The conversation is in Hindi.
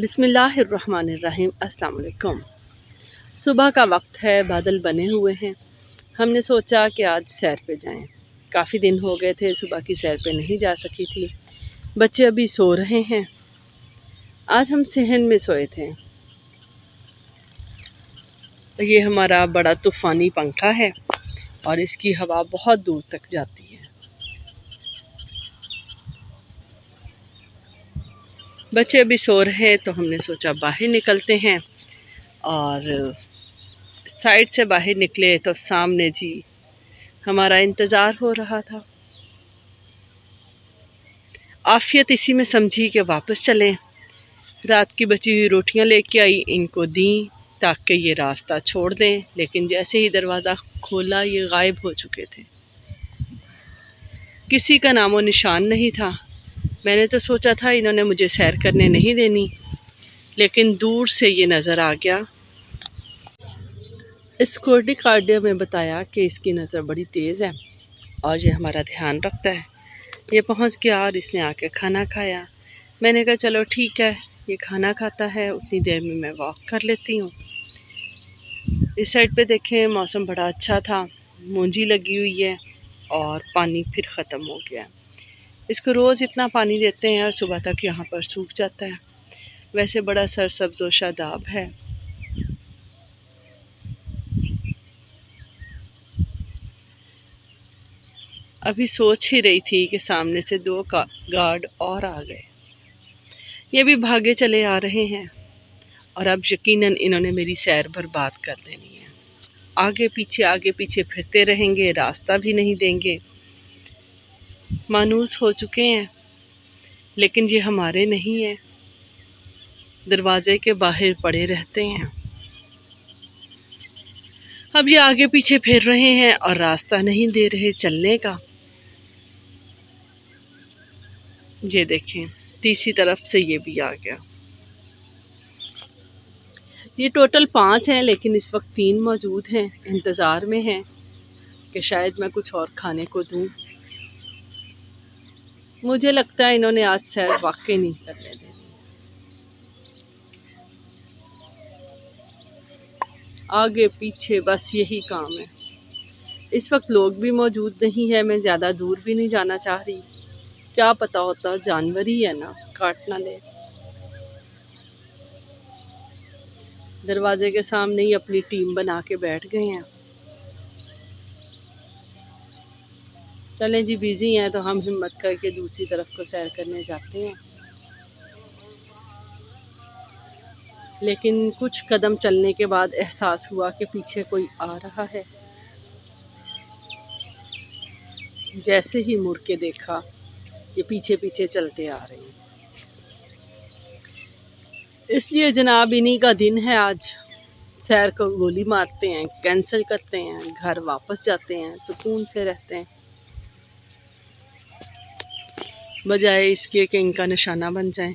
बिस्मिल्लाहिर्रहमानिर्रहीम। अस्सलाम वालेकुम। सुबह का वक्त है, बादल बने हुए हैं। हमने सोचा कि आज सैर पे जाएं। काफ़ी दिन हो गए थे सुबह की सैर पे नहीं जा सकी थी। बच्चे अभी सो रहे हैं। आज हम सहन में सोए थे। ये हमारा बड़ा तूफ़ानी पंखा है और इसकी हवा बहुत दूर तक जाती है। बच्चे अभी सो रहे हैं तो हमने सोचा बाहर निकलते हैं, और साइड से बाहर निकले तो सामने जी हमारा इंतज़ार हो रहा था। आफियत इसी में समझी कि वापस चलें। रात की बची हुई रोटियां लेके आई, इनको दी ताकि ये रास्ता छोड़ दें, लेकिन जैसे ही दरवाज़ा खोला ये गायब हो चुके थे। किसी का नामो निशान नहीं था। मैंने तो सोचा था इन्होंने मुझे सैर करने नहीं देनी, लेकिन दूर से ये नज़र आ गया। सिक्योरिटी गार्ड में बताया कि इसकी नज़र बड़ी तेज़ है और ये हमारा ध्यान रखता है। ये पहुंच गया और इसने आके खाना खाया। मैंने कहा चलो ठीक है, ये खाना खाता है, उतनी देर में मैं वॉक कर लेती हूँ। इस साइड पे देखें, मौसम बड़ा अच्छा था, मूंजी लगी हुई है और पानी फिर ख़त्म हो गया। इसको रोज़ इतना पानी देते हैं और सुबह तक यहाँ पर सूख जाता है। वैसे बड़ा सरसब्ज़ व शादाब है। अभी सोच ही रही थी कि सामने से दो गार्ड और आ गए। ये भी भागे चले आ रहे हैं और अब यकीनन इन्होंने मेरी सैर बर्बाद कर देनी है। आगे पीछे फिरते रहेंगे, रास्ता भी नहीं देंगे। मानूस हो चुके हैं, लेकिन ये हमारे नहीं है। दरवाजे के बाहर पड़े रहते हैं। अब ये आगे पीछे फिर रहे हैं और रास्ता नहीं दे रहे चलने का। ये देखें, तीसरी तरफ से ये भी आ गया। ये टोटल 5 हैं, लेकिन इस वक्त 3 मौजूद हैं, इंतज़ार में हैं कि शायद मैं कुछ और खाने को दूं। मुझे लगता है इन्होंने आज सैर वाकई नहीं करने देनी। आगे पीछे बस यही काम है। इस वक्त लोग भी मौजूद नहीं है। मैं ज़्यादा दूर भी नहीं जाना चाह रही, क्या पता होता जानवर ही है ना, काट ना ले। दरवाजे के सामने ही अपनी टीम बना के बैठ गए हैं। चलें जी, बिज़ी हैं तो हम हिम्मत करके दूसरी तरफ को सैर करने जाते हैं। लेकिन कुछ कदम चलने के बाद एहसास हुआ कि पीछे कोई आ रहा है। जैसे ही मुड़ के देखा, ये पीछे पीछे चलते आ रहे हैं। इसलिए जनाब, इन्हीं का दिन है आज। सैर को गोली मारते हैं, कैंसिल करते हैं, घर वापस जाते हैं, सुकून से रहते हैं, बजाय इसके कि इनका निशाना बन जाएं।